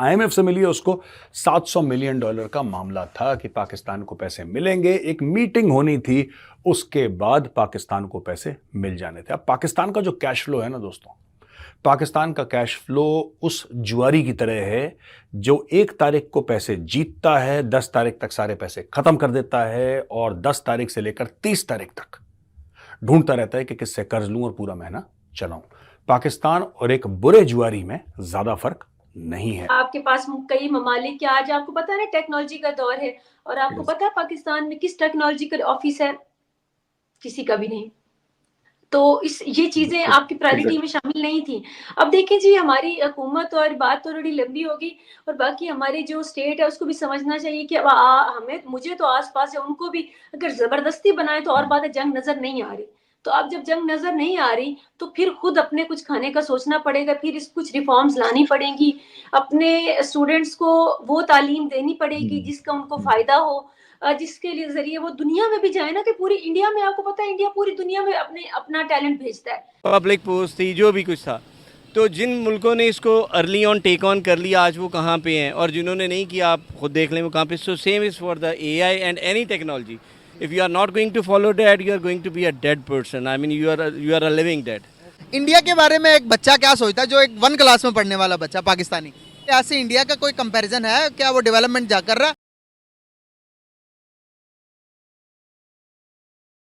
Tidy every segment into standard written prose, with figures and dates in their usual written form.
IMF से मिली है उसको $700 मिलियन का मामला था कि पाकिस्तान को पैसे मिलेंगे। एक मीटिंग होनी थी, उसके बाद पाकिस्तान को पैसे मिल जाने थे। अब पाकिस्तान का जो कैश फ्लो है ना दोस्तों, पाकिस्तान का कैश फ्लो उस जुआरी की तरह है जो 1 तारीख को पैसे जीतता है, 10 तारीख तक सारे पैसे खत्म कर देता है और 10 तारीख से लेकर 30 तारीख तक ढूंढता रहता है कि किससे कर्ज लूं और पूरा महीना चलाऊं। पाकिस्तान और एक बुरे जुआरी में ज्यादा फर्क नहीं है। आपके पास कई ममालिक के आज आपको पता है ना टेक्नोलॉजी का दौर है, और आपको पता है पाकिस्तान में किस टेक्नोलॉजिकल ऑफिस है? किसी का भी नहीं। तो इस ये चीजें आपकी प्रायोरिटी में शामिल नहीं थी। अब देखिए जी, हमारी हुकूमत और बात तो थोड़ी लंबी होगी, और बाकी हमारी जो स्टेट है उसको भी समझना चाहिए कि अब हमें मुझे तो आसपास है, उनको भी अगर जबरदस्ती बनाए तो और बात है, जंग नजर नहीं आ रही। तो अब जब जंग नजर नहीं आ रही तो फिर खुद अपने कुछ खाने का सोचना पड़ेगा, फिर इस कुछ रिफॉर्म्स लानी पड़ेंगी, अपने स्टूडेंट्स को वो तालीम देनी पड़ेगी जिसका उनको फायदा हो, जिसके लिए जरिए वो दुनिया में भी जाए ना, कि पूरी इंडिया में, आपको पता है इंडिया पूरी दुनिया में अपने अपना टैलेंट भेजता है। पब्लिक पोस्ट थी, जो भी कुछ था, तो जिन मुल्कों ने इसको अर्ली ऑन टेक ऑन कर लिया आज वो कहाँ पे हैं, और जिन्होंने नहीं किया आप खुद देख लें वो कहाँ पे। So same is for the AI and any technology. If you are not going to follow that, you are going to be a dead person. I mean you are a living dead. India के बारे में एक बच्चा क्या सोचता है, जो एक 1 क्लास में पढ़ने वाला बच्चा पाकिस्तानी, क्या से इंडिया का कोई कंपैरिजन है? क्या वो डेवलपमेंट जा कर रहा है?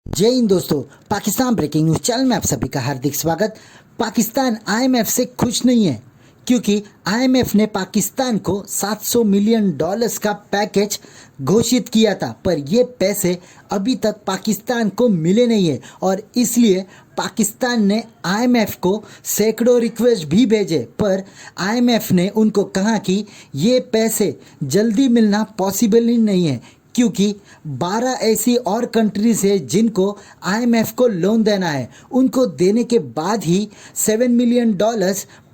जय हिंद दोस्तों, पाकिस्तान ब्रेकिंग न्यूज चैनल में आप सभी का हार्दिक स्वागत। पाकिस्तान आईएमएफ से खुश नहीं है, क्योंकि आईएमएफ ने पाकिस्तान को $700 मिलियन का पैकेज घोषित किया था, पर ये पैसे अभी तक पाकिस्तान को मिले नहीं है, और इसलिए पाकिस्तान ने आईएमएफ को सैकड़ों रिक्वेस्ट भी भेजे, पर आईएमएफ ने उनको कहा कि ये पैसे जल्दी मिलना पॉसिबल ही नहीं है, क्योंकि 12 ऐसी और कंट्रीज है जिनको आईएमएफ को लोन देना है। उनको देने के बाद ही $7 मिलियन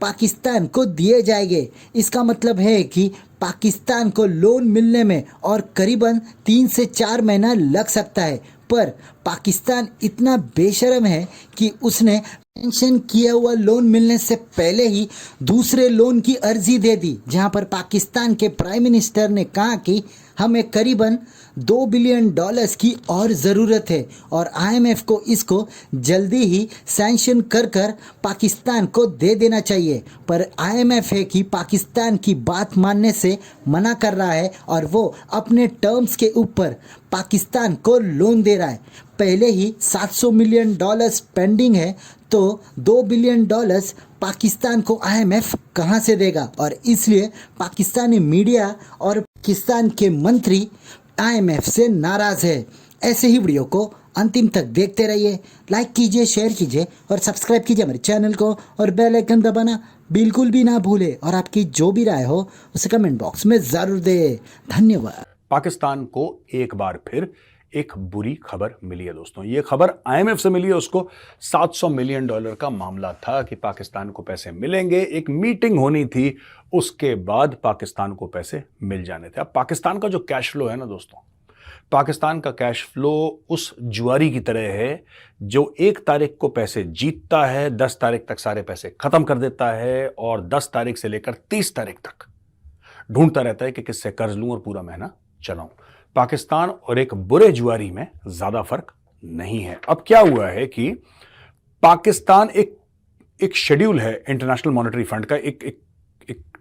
पाकिस्तान को दिए जाएंगे। इसका मतलब है कि पाकिस्तान को लोन मिलने में और करीबन 3 से 4 महीना लग सकता है, पर पाकिस्तान इतना बेशर्म है कि उसने मेंशन किया हुआ लोन मिलने से पहले ही दूसरे लोन की अर्जी दे दी, जहां पर पाकिस्तान के प्राइम मिनिस्टर ने कहा कि हमें करीबन $2 बिलियन की और ज़रूरत है, और आईएमएफ को इसको जल्दी ही सैंक्शन कर पाकिस्तान को दे देना चाहिए। पर आईएमएफ है कि पाकिस्तान की बात मानने से मना कर रहा है, और वो अपने टर्म्स के ऊपर पाकिस्तान को लोन दे रहा है। पहले ही $700 मिलियन पेंडिंग है, तो $2 बिलियन पाकिस्तान को आईएमएफ कहां से देगा? और इसलिए पाकिस्तानी मीडिया और पाकिस्तान के मंत्री आईएमएफ से नाराज है। ऐसे ही वीडियो को अंतिम तक देखते रहिए, लाइक कीजिए, शेयर कीजिए और सब्सक्राइब कीजिए हमारे चैनल को, और बेल आइकन दबाना बिल्कुल भी ना भूले, और आपकी जो भी राय हो उसे कमेंट बॉक्स में ज़रूर दें। धन्यवाद। पाकिस्तान को एक बार फिर एक बुरी खबर मिली है दोस्तों। ये खबर आईएमएफ से मिली है उसको $700 मिलियन का मामला था कि पाकिस्तान को पैसे मिलेंगे। एक मीटिंग होनी थी, उसके बाद पाकिस्तान को पैसे मिल जाने थे। अब पाकिस्तान का जो कैश फ्लो है ना दोस्तों, पाकिस्तान का कैश फ्लो उस जुआरी की तरह है जो 1 तारीख को पैसे जीतता है, 10 तारीख तक सारे पैसे खत्म कर देता है और 10 तारीख से लेकर 30 तारीख तक ढूंढता रहता है कि किससे कर्ज लूं और पूरा महीना चलाऊं। पाकिस्तान और एक बुरे जुआरी में ज्यादा फर्क नहीं है। अब क्या हुआ है कि पाकिस्तान एक शेड्यूल है इंटरनेशनल मॉनेटरी फंड का, एक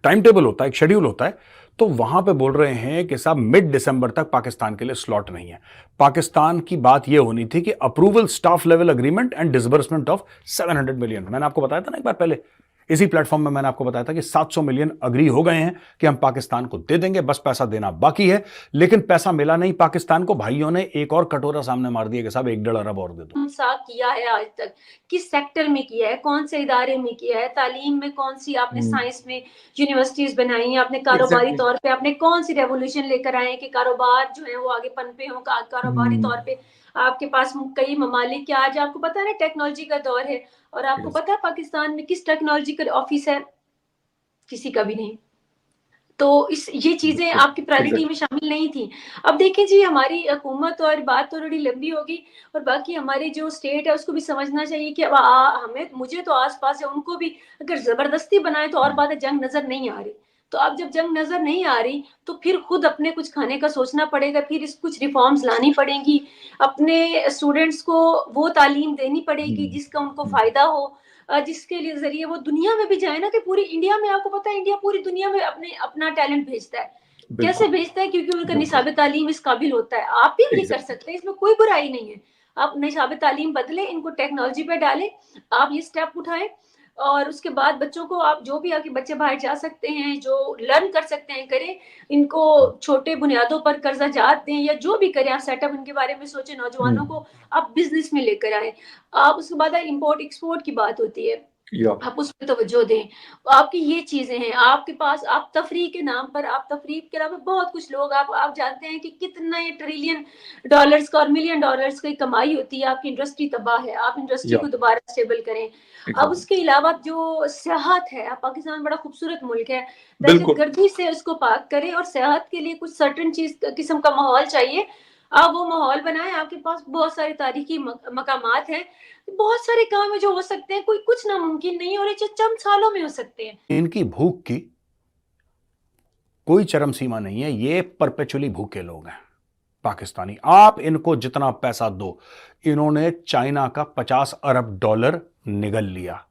टाइम टेबल होता है, एक शेड्यूल होता है, तो वहां पे बोल रहे हैं कि साहब मिड दिसंबर तक पाकिस्तान के लिए स्लॉट नहीं है। पाकिस्तान की बात यह होनी थी कि approval staff level agreement and disbursement of 700 million. मैंने आपको बताया था ना एक बार पहले इसी प्लेटफॉर्म में, मैंने आपको बताया था कि 700 मिलियन अग्री हो गए हैं कि हम पाकिस्तान को दे देंगे, बस पैसा देना बाकी है। लेकिन पैसा मिला नहीं पाकिस्तान को। भाइयों ने एक और कटोरा सामने मार दिया कि साहब 1-1.5 अरब और दे दो। सा किया है आज तक, किस सेक्टर में किया है, कौन से इदारे में किया है, तालीम में कौन सी आपने साइंस में यूनिवर्सिटीज बनाई हैं, आपने कारोबारी तौर पे आपने कौन सी रेवोल्यूशन लेकर आए हैं कि कारोबार जो है वो आगे पनपे हो, कारोबारी तौर पे आपके पास कई ममालिक के आज आपको पता है ना टेक्नोलॉजी का दौर है, और आपको पता है पाकिस्तान में किस टेक्नोलॉजिकल ऑफिस है? किसी का भी नहीं। तो ये चीजें आपकी प्रायोरिटी में शामिल नहीं थी। अब देखिए जी, हमारी हुकूमत और बात तो थोड़ी लंबी होगी, और बाकी हमारी जो स्टेट है उसको भी समझना चाहिए कि अब हमें मुझे तो आसपास है, उनको भी अगर जबरदस्ती बनाए तो और बात है, जंग नजर नहीं आ रही। तो अब जब जंग नजर नहीं आ रही तो फिर खुद अपने कुछ खाने का सोचना पड़ेगा, फिर इस कुछ रिफॉर्म्स लानी पड़ेंगी, अपने स्टूडेंट्स को वो तालीम देनी पड़ेगी जिसका उनको फायदा हो, जिसके लिए जरिए वो दुनिया में भी जाए ना, कि पूरी इंडिया में, आपको पता है इंडिया पूरी दुनिया में अपने अपना टैलेंट भेजता है। कैसे भेजता है? क्योंकि उनका निसाब तालीम इस काबिल होता है। आप भी ये कर सकते हैं, इसमें कोई बुराई नहीं है। आप निसाब तालीम बदले, इनको टेक्नोलॉजी पे डालें, आप ये स्टेप उठाएं, और उसके बाद बच्चों को आप जो भी आपके बच्चे बाहर जा सकते हैं, जो लर्न कर सकते हैं करें, इनको छोटे बुनियादों पर कर्जा जात दें, या जो भी करें आप सेटअप इनके बारे में सोचें, नौजवानों को आप बिजनेस में लेकर आए। आप उसके बाद इम्पोर्ट एक्सपोर्ट की बात होती है, आप उस पर तवज्जो दें। आपकी ये चीजें हैं आपके पास, आप तफरीह के नाम पर, आप तफरीह के अलावा बहुत कुछ लोग, आप जानते हैं कि कितना ये ट्रिलियन डॉलर्स का और मिलियन डॉलर्स की कमाई होती है। आपकी इंडस्ट्री तबाह है, आप इंडस्ट्री को दोबारा स्टेबल करें। अब उसके अलावा जो सेहत है, आप पाकिस्तान बड़ा खूबसूरत मुल्क है, दहशतगर्दी से उसको पाक करें, और सेहत के लिए कुछ सर्टन चीज किस्म का माहौल चाहिए, आप वो माहौल बनाएं। आपके पास बहुत सारे तारीखी मकामात हैं, बहुत सारे काम है जो हो सकते हैं, कोई कुछ नामुमकिन नहीं है, और ये चंद सालों में हो सकते हैं। इनकी भूख की कोई चरम सीमा नहीं है, ये परपेचुअली भूखे लोग हैं पाकिस्तानी। आप इनको जितना पैसा दो, इन्होंने चाइना का 50 अरब डॉलर निगल लिया,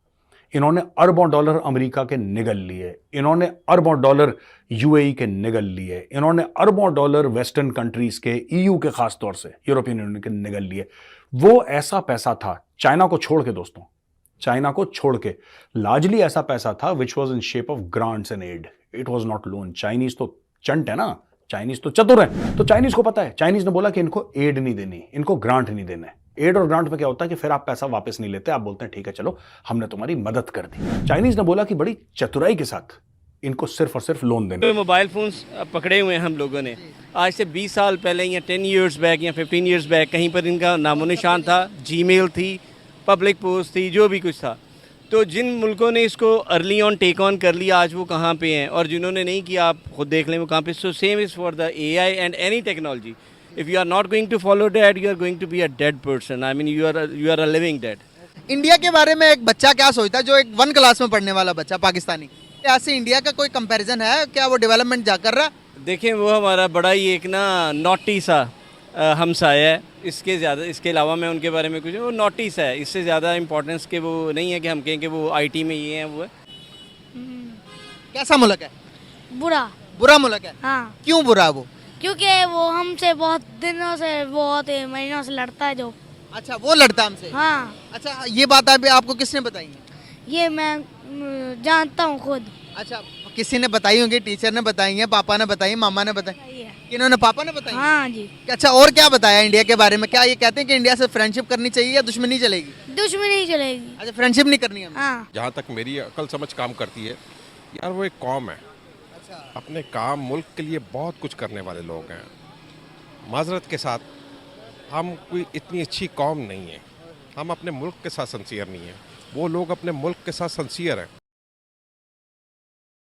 इन्होंने अरबों डॉलर अमेरिका के निगल लिए, इन्होंने अरबों डॉलर यूएई के निगल लिए, इन्होंने अरबों डॉलर वेस्टर्न कंट्रीज के, ईयू के, खास तौर से यूरोपियन यूनियन के निगल लिए। वो ऐसा पैसा था, चाइना को छोड़ के दोस्तों, चाइना को छोड़ के लार्जली ऐसा पैसा था which was in shape of grants and aid, it was not loan. Chinese तो चंट है ना, चाइनीज तो चतुर है, तो चाइनीज को पता है, चाइनीज ने बोला कि इनको एड नहीं देनी, इनको ग्रांट नहीं देना है। एड और ग्रांट में क्या होता है कि फिर आप पैसा वापस नहीं लेते, आप बोलते हैं ठीक है चलो हमने तुम्हारी मदद कर दी। चाइनीज ने बोला कि बड़ी चतुराई के साथ इनको सिर्फ और सिर्फ लोन देना। मोबाइल फोन्स पकड़े हुए हैं हम लोगों ने, आज से 20 साल पहले या 10 इयर्स बैक या 15 इयर्स बैक कहीं पर इनका नामो निशान था, जीमेल थी, पब्लिक पोस्ट थी, जो भी कुछ था। तो जिन मुल्कों ने इसको अर्ली ऑन टेक ऑन कर लिया, आज वो कहाँ पे हैं, और जिन्होंने नहीं किया आप खुद देख लें वो कहाँ पे। So same is for the AI and any technology. If you are not going to follow that, you are going to be a dead person. I mean you are a living dead. India के बारे में एक बच्चा क्या सोचता है, जो एक 1 क्लास में पढ़ने वाला बच्चा पाकिस्तानी, क्या से इंडिया का कोई कंपैरिजन है? क्या वो डेवलपमेंट जा कर रहा है? देखें, वो हमारा बड़ा ही एक ना नॉटी सा हमसाया है, इसके ज़्यादा, इसके अलावा मैं उनके बारे में कुछ, वो नॉटी सा है, इससे ज़्यादा इंपॉर्टेंस के वो नहीं है कि हम कहें कि वो IT में ये हैं वो है। कैसा मुल्क है? बुरा। बुरा मुल्क है? हाँ, क्यों बुरा वो? क्योंकि वो हमसे बहुत दिनों से, बहुत महीनों से लड़ता है जो। अच्छा, वो लड़ता हमसे? हाँ, अच्छा, ये बात आपको किसने बताई है? ये मैं जानता हूँ खुद। अच्छा, किसी ने बताई होंगी, टीचर ने बताई है, पापा ने बताई, मामा ने बताई? सही है। किन्होंने? पापा ने बताई? हाँ जी। अच्छा, और क्या बताया इंडिया के बारे में? क्या ये कहते हैं कि इंडिया से फ्रेंडशिप करनी चाहिए या दुश्मनी चलेगी? दुश्मनी चलेगी। अच्छा, फ्रेंडशिप नहीं करनी है? हाँ। जहाँ तक मेरी अकल समझ काम करती है, यार वो एक कौम है, अपने काम मुल्क के लिए बहुत कुछ करने वाले लोग हैं। माजरत के साथ हम कोई इतनी अच्छी कौम नहीं है, हम अपने मुल्क के साथ सिंसियर नहीं है, वो लोग अपने मुल्क के साथ सिंसियर हैं।